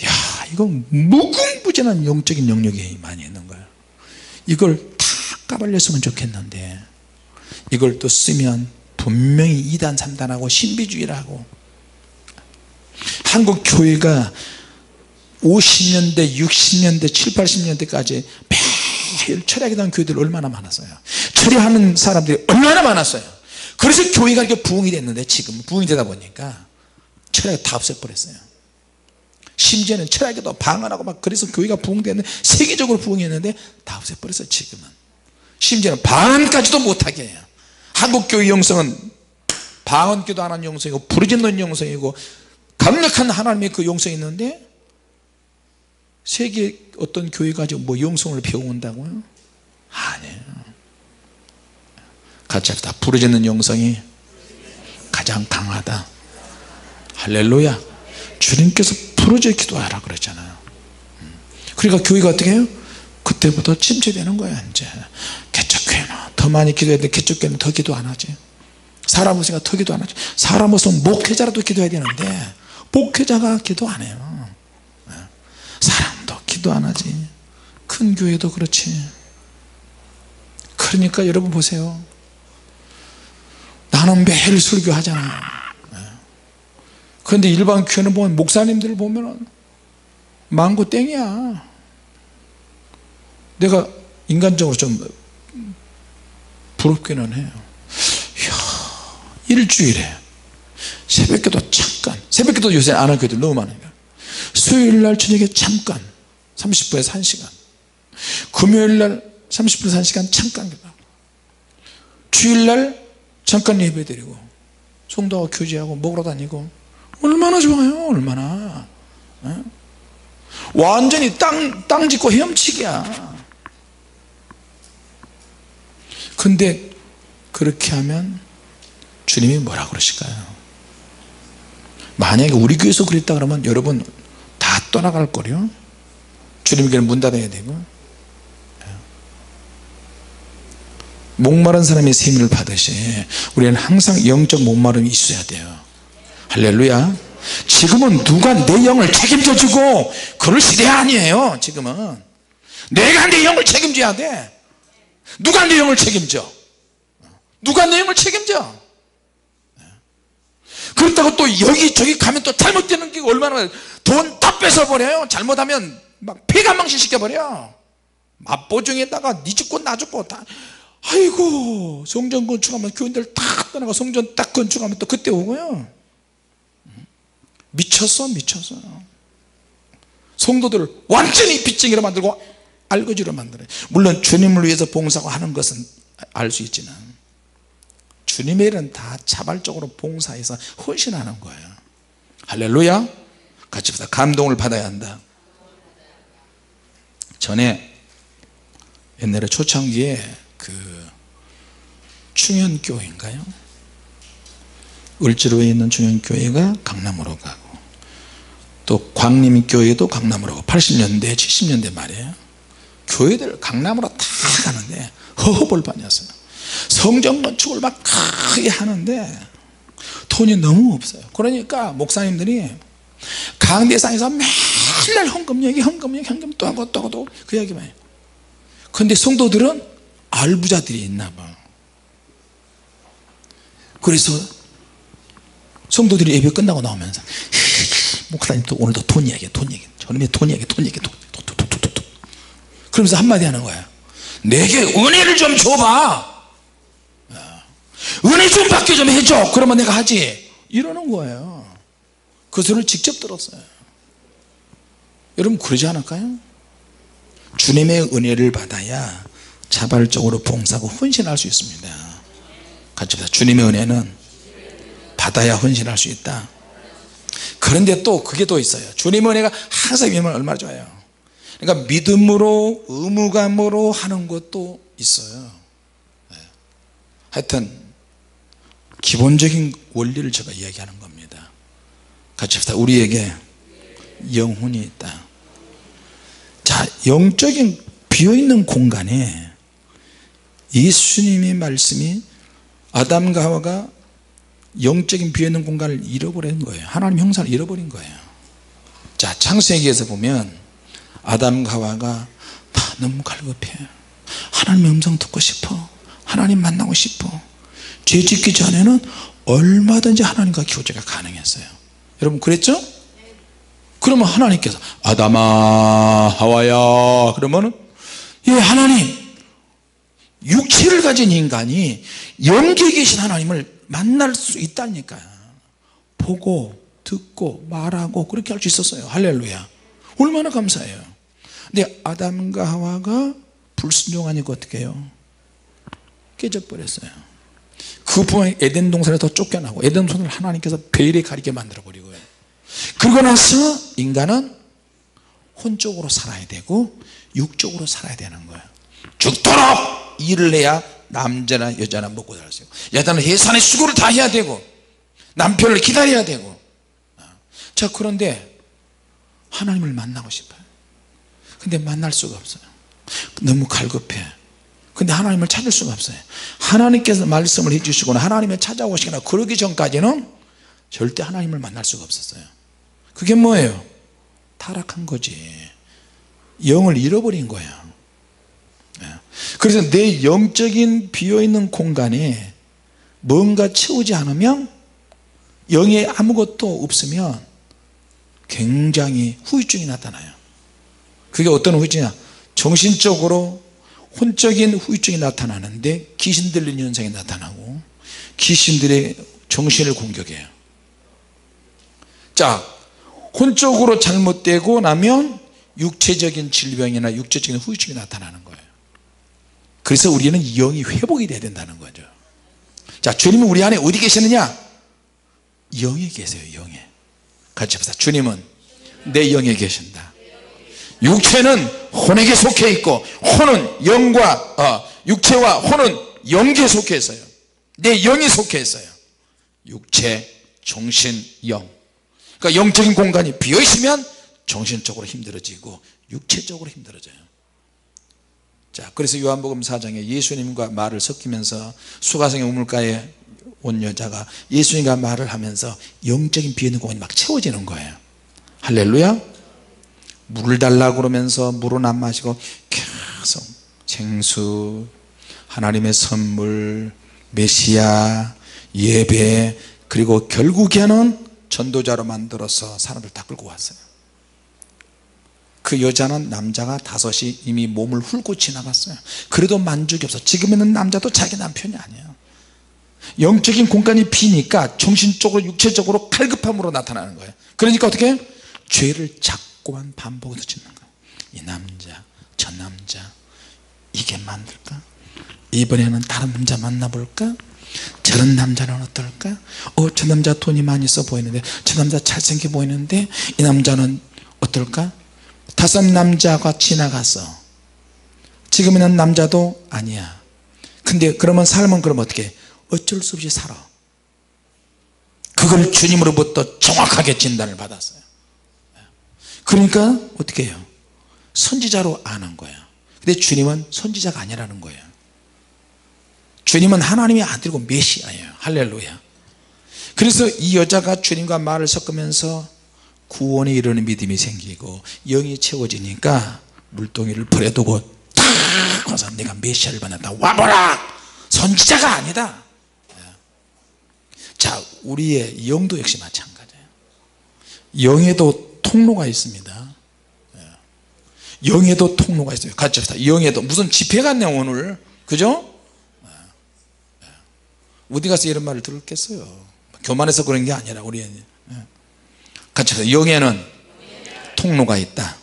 야, 이건 무궁무진한 영적인 영역이 많이 있는 거예요. 이걸 다 까발렸으면 좋겠는데 이걸 또 쓰면 분명히 2단 3단하고 신비주의를 하고. 한국 교회가 50년대 60년대 7, 80년대까지 매일 철야기도하는 교회들 얼마나 많았어요. 철야하는 사람들이 얼마나 많았어요. 그래서 교회가 이렇게 부흥이 됐는데, 지금 부흥이 되다 보니까 철야가 다 없애버렸어요. 심지어는 철야기도 방언하고 막 그래서 교회가 부흥됐는데, 세계적으로 부흥했는데 다 없애버렸어요. 지금은 심지어는 방언까지도 못하게 해요. 한국교회 영성은 방언기도 안 하는 영성이고 부르짖는 영성이고 강력한 하나님의 그 영성이 있는데, 세계 어떤 교회 가지고 뭐 영성을 배워온다고요? 아니에요. 같이 합시다. 부르짖는 영성이 가장 강하다. 할렐루야. 주님께서 부르짖어 기도하라 그랬잖아요. 그러니까 교회가 어떻게 해요? 그때부터 침체되는 거예요. 이제 개척교회는 더 많이 기도해야 돼. 개척교회는 더 기도 안 하지. 사람 없으니까 더 기도 안 하지. 사람 없으면 목회자라도 기도해야 되는데 목회자가 기도 안 해요. 사람도 기도 안 하지. 큰 교회도 그렇지. 그러니까 여러분 보세요. 나는 매일 설교하잖아요. 그런데 일반 교회는 보면 목사님들을 보면 망고 땡이야. 내가 인간적으로 좀 부럽기는 해요. 이야, 일주일에 새벽기도 잠깐, 새벽기도 요새 안 하는 교회들 너무 많아요. 수요일날 저녁에 잠깐 30분에서 1시간, 금요일날 30분에서 1시간 잠깐, 주일날 잠깐 예배드리고 성도하고 교제하고 먹으러 다니고 얼마나 좋아요. 얼마나 완전히 땅 짚고 헤엄치기야. 근데 그렇게 하면 주님이 뭐라 그러실까요? 만약에 우리 교회에서 그랬다 그러면 여러분 다 떠나갈 거요. 주님께는 문 닫아야 되고. 목마른 사람이 세미를 받으시, 우리는 항상 영적 목마름이 있어야 돼요. 할렐루야. 지금은 누가 내 영을 책임져 주고 그럴 시대 아니에요. 지금은 내가 내 영을 책임져야 돼. 누가 내 영을 책임져? 누가 내 영을 책임져? 그렇다고 또 여기저기 가면 또 잘못되는 게 얼마나, 돈 다 뺏어버려요. 잘못하면 막 폐가망신 시켜버려. 맛보증에다가 니 죽고 나 죽고 다. 아이고, 성전 건축하면 교인들 다 떠나고 성전 딱 건축하면 또 그때 오고요. 미쳤어. 성도들을 완전히 빚쟁이로 만들고 알거지로 만들어요. 물론 주님을 위해서 봉사하고 하는 것은 알 수 있지만 주님의 일은 다 자발적으로 봉사해서 헌신하는 거예요. 할렐루야. 같이 보자. 감동을 받아야 한다. 전에 옛날에 초창기에 그 충현교회인가요? 을지로에 있는 충현교회가 강남으로 가고 또 광림교회도 강남으로 가고 80년대 70년대 말이에요. 교회들 강남으로 다 가는데 허허벌판이었어요. 성전 건축을 막 크게 하는데 돈이 너무 없어요. 그러니까 목사님들이 강대상에서 맨날 헌금 얘기 또 하고 또 하고 그 이야기만 해요. 그런데 성도들은 알부자들이 있나 봐. 그래서 성도들이 예배 끝나고 나오면서 목사님 또 오늘도 돈 이야기 저놈의 돈 이야기 그러면서 한마디 하는 거야. 내게 은혜를 좀 줘봐. 은혜 좀 받게 좀 해줘. 그러면 내가 하지. 이러는 거예요. 그 소리를 직접 들었어요. 여러분 그러지 않을까요? 주님의 은혜를 받아야 자발적으로 봉사하고 헌신할 수 있습니다. 같이 봅시다. 주님의 은혜는 받아야 헌신할 수 있다. 그런데 또 그게 또 있어요. 주님의 은혜가 항상 믿으면 얼마나 좋아요. 그러니까 믿음으로 의무감으로 하는 것도 있어요. 하여튼 기본적인 원리를 제가 이야기하는 겁니다. 같이 합시다. 우리에게 영혼이 있다. 자, 영적인 비어있는 공간에 예수님의 말씀이 아담과 하와가 영적인 비어있는 공간을 잃어버린 거예요. 하나님 형상을 잃어버린 거예요. 자, 창세기에서 보면 아담과 하와가 다 너무 갈급해. 하나님의 음성 듣고 싶어. 하나님 만나고 싶어. 죄 짓기 전에는 얼마든지 하나님과 교제가 가능했어요. 여러분 그랬죠? 그러면 하나님께서 아담아 하와야 그러면은 예 하나님, 육체를 가진 인간이 영계에 계신 하나님을 만날 수 있다니까요. 보고 듣고 말하고 그렇게 할 수 있었어요. 할렐루야. 얼마나 감사해요. 근데 아담과 하와가 불순종하니까 어떻게 해요? 깨져버렸어요. 그뿐만 에덴 동산에서 쫓겨나고 에덴 동산을 하나님께서 베일에 가리게 만들어 버리고요. 그러고 나서 인간은 혼적으로 살아야 되고 육적으로 살아야 되는 거예요. 죽도록 일을 해야 남자나 여자나 먹고 살 수 있고, 여자는 예산의 수고를 다 해야 되고 남편을 기다려야 되고. 자, 그런데 하나님을 만나고 싶어요. 근데 만날 수가 없어요. 너무 갈급해. 근데 하나님을 찾을 수가 없어요. 하나님께서 말씀을 해주시거나 하나님을 찾아오시거나 그러기 전까지는 절대 하나님을 만날 수가 없었어요. 그게 뭐예요? 타락한 거지. 영을 잃어버린 거예요. 그래서 내 영적인 비어있는 공간에 뭔가 채우지 않으면, 영에 아무것도 없으면 굉장히 후유증이 나타나요. 그게 어떤 후유증이냐? 정신적으로 혼적인 후유증이 나타나는데 귀신 들리는 현상이 나타나고 귀신들의 정신을 공격해요. 자, 혼적으로 잘못되고 나면 육체적인 질병이나 육체적인 후유증이 나타나는 거예요. 그래서 우리는 영이 회복이 돼야 된다는 거죠. 자, 주님은 우리 안에 어디 계시느냐? 영에 계세요. 영에. 같이 합시다. 주님은 내 영에 계신다. 육체는 혼에게 속해 있고 혼은 영과 육체와 혼은 영에 속해 있어요. 내 영이 속해 있어요. 육체, 정신, 영. 그러니까 영적인 공간이 비어 있으면 정신적으로 힘들어지고 육체적으로 힘들어져요. 자, 그래서 요한복음 4장에 예수님과 말을 섞이면서 수가성의 우물가에 온 여자가 예수님과 말을 하면서 영적인 비어있는 공간이 막 채워지는 거예요. 할렐루야. 물을 달라고 그러면서 물은 안 마시고 계속 생수, 하나님의 선물, 메시아, 예배, 그리고 결국에는 전도자로 만들어서 사람들 다 끌고 왔어요. 그 여자는 남자가 5이 이미 몸을 훑고 지나갔어요. 그래도 만족이 없어. 지금은 남자도 자기 남편이 아니에요. 영적인 공간이 비니까 정신적으로 육체적으로 갈급함으로 나타나는 거예요. 그러니까 어떻게 해요? 죄를 자꾸만 반복해서 짓는 거예요. 이 남자 저 남자 이게 만들까? 이번에는 다른 남자 만나볼까? 저런 남자는 어떨까? 저 남자 돈이 많이 있어 보이는데, 저 남자 잘생겨 보이는데, 이 남자는 어떨까? 5 남자가 지나갔어. 지금 있는 남자도 아니야. 근데 그러면 삶은 그럼 어떻게 해? 어쩔 수 없이 살아. 그걸 주님으로부터 정확하게 진단을 받았어요. 그러니까 어떻게 해요? 선지자로 아는 거예요. 근데 주님은 선지자가 아니라는 거예요. 주님은 하나님의 아들이고 메시아예요. 할렐루야. 그래서 이 여자가 주님과 말을 섞으면서 구원에 이르는 믿음이 생기고 영이 채워지니까 물동이를 버려두고 탁 와서 내가 메시아를 만났다, 와보라. 선지자가 아니다. 자, 우리의 영도 역시 마찬가지예요. 영에도 통로가 있습니다. 영에도 통로가 있어요. 같이 합시다. 영에도. 무슨 집회 같네 오늘, 그죠? 어디 가서 이런 말을 들었겠어요. 교만해서 그런 게 아니라 우리 같이 합시다. 영에는 통로가 있다.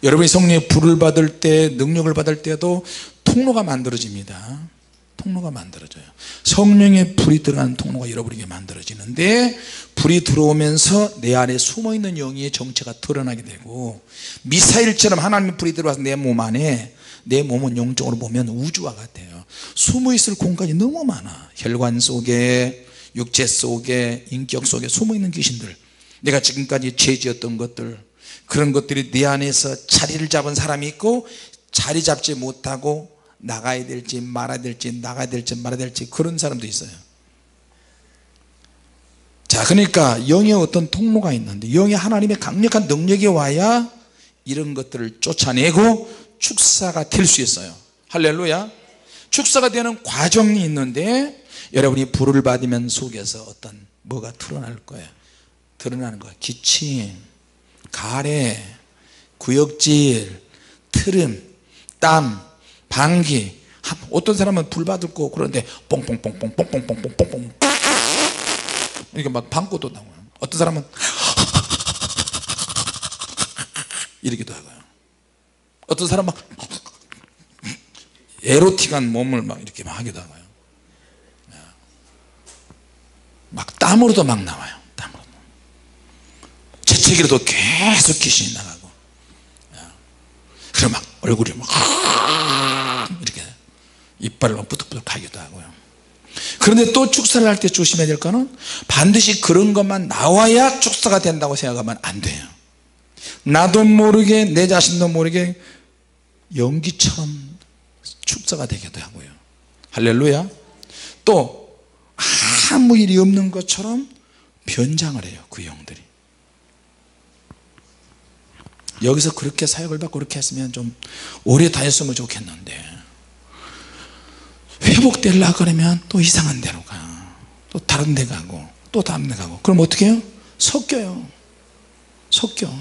여러분이 성령의 불을 받을 때, 능력을 받을 때도 통로가 만들어집니다. 통로가 만들어져요. 성령의 불이 들어가는 통로가 여러분에게 만들어지는데, 불이 들어오면서 내 안에 숨어있는 영의 정체가 드러나게 되고, 미사일처럼 하나님의 불이 들어와서 내 몸 안에, 내 몸은 영적으로 보면 우주와 같아요. 숨어있을 공간이 너무 많아. 혈관 속에, 육체 속에, 인격 속에 숨어있는 귀신들, 내가 지금까지 죄지었던 것들, 그런 것들이 내 안에서 자리를 잡은 사람이 있고, 자리 잡지 못하고 나가야 될지 말아야 될지, 나가야 될지 말아야 될지, 그런 사람도 있어요. 자, 그러니까 영의 어떤 통로가 있는데, 영의 하나님의 강력한 능력이 와야 이런 것들을 쫓아내고 축사가 될 수 있어요. 할렐루야. 축사가 되는 과정이 있는데, 여러분이 불을 받으면 속에서 어떤 뭐가 드러날 거예요. 드러나는 거예요. 기침, 가래, 구역질, 트름, 땀, 방귀. 어떤 사람은 불 받을 거 그런데 뽕뽕뽕뽕뽕뽕뽕뽕뽕 이렇게 막 방구도 나와요. 어떤 사람은 이러기도 하고요. 어떤 사람은 막 에로틱한 몸을 막 이렇게 막 하기도 하고요. 막 땀으로도 막 나와요. 땀으로. 재채기로도 계속 귀신이 나가고, 그럼 막 얼굴이 막 이렇게 이빨을 막 부득부득 하기도 하고요. 그런데 또 축사를 할 때 조심해야 될 거는, 반드시 그런 것만 나와야 축사가 된다고 생각하면 안 돼요. 나도 모르게, 내 자신도 모르게 연기처럼 축사가 되기도 하고요. 할렐루야. 또 아무 일이 없는 것처럼 변장을 해요. 그 영들이. 여기서 그렇게 사역을 받고 그렇게 했으면 좀 오래 다녔으면 좋겠는데, 회복되려고 그러면 또 이상한 데로 가, 또 다른 데 가고, 또 다른 데 가고. 그럼 어떻게 해요? 섞여요. 섞여.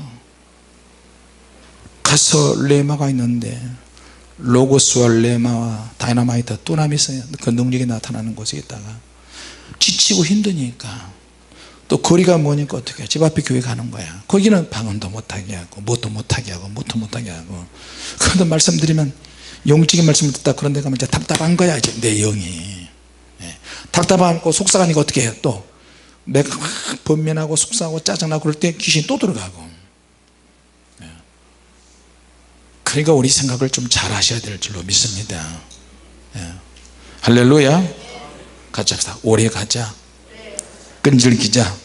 가서 레마가 있는데, 로고스와 레마와 다이너마이트, 또나미스, 그 능력이 나타나는 곳에 있다가 지치고 힘드니까, 또 거리가 머니까 어떻게 해? 집 앞에 교회 가는 거야. 거기는 방언도 못하게 하고, 뭣도 못하게 하고, 뭣도 못하게 하고. 그런데 말씀드리면, 영적인 말씀을 듣다 그런 데 가면 이제 답답한 거야, 이제 내 영이. 답답하고 속상하니까 어떻게 해요? 또 내가 막 번면하고 속상하고 짜증나고 그럴 때 귀신이 또 들어가고. 그러니까 우리 생각을 좀 잘 하셔야 될 줄로 믿습니다. 할렐루야. 같이 합시다. 오래 가자, 끈질기자.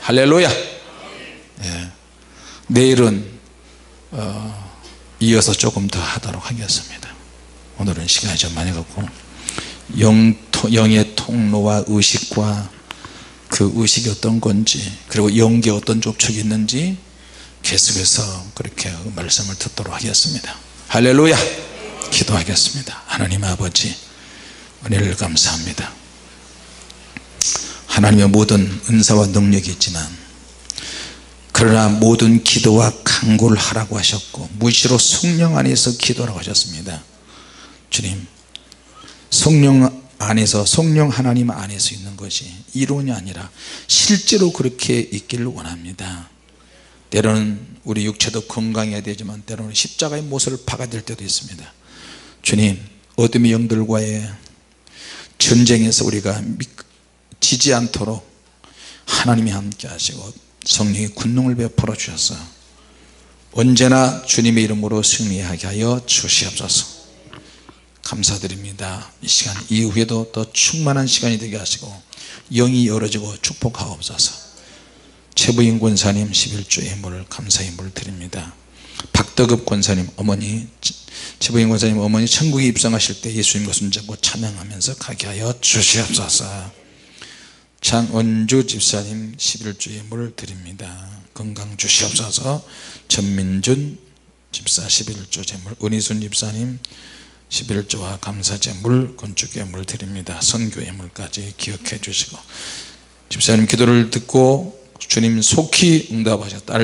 할렐루야. 내일은 이어서 조금 더 하도록 하겠습니다. 오늘은 시간이 좀 많이 갔고, 영의 통로와 의식과 그 의식이 어떤 건지, 그리고 영계 어떤 족촉이 있는지 계속해서 그렇게 말씀을 듣도록 하겠습니다. 할렐루야. 기도하겠습니다. 하나님 아버지, 은혜를 감사합니다. 하나님의 모든 은사와 능력이 있지만, 그러나 모든 기도와 간구를 하라고 하셨고, 무시로 성령 안에서 기도하라고 하셨습니다. 주님, 성령 안에서, 성령 하나님 안에서 있는 것이 이론이 아니라 실제로 그렇게 있기를 원합니다. 때로는 우리 육체도 건강해야 되지만, 때로는 십자가의 못을 박아야 될 때도 있습니다. 주님, 어둠의 영들과의 전쟁에서 우리가 지지 않도록 하나님이 함께 하시고 성령의 군능을 베풀어 주셔서 언제나 주님의 이름으로 승리하게 하여 주시옵소서. 감사드립니다. 이 시간 이후에도 더 충만한 시간이 되게 하시고 영이 열어지고 축복하옵소서. 최부인 권사님 11조의 물을 감사의 물 드립니다. 박덕읍 권사님 어머니, 최보인 권사님 어머니 천국에 입성하실 때 예수님 것을 잡고 찬양하면서 가게 하여 주시옵소서. 장은주 집사님 11조 예물 드립니다. 건강 주시옵소서. 전민준 집사 11조 제물, 은희순 집사님 11조와 감사제물, 건축예물 드립니다. 선교예물까지 기억해 주시고, 집사님 기도를 듣고 주님 속히 응답하셨다.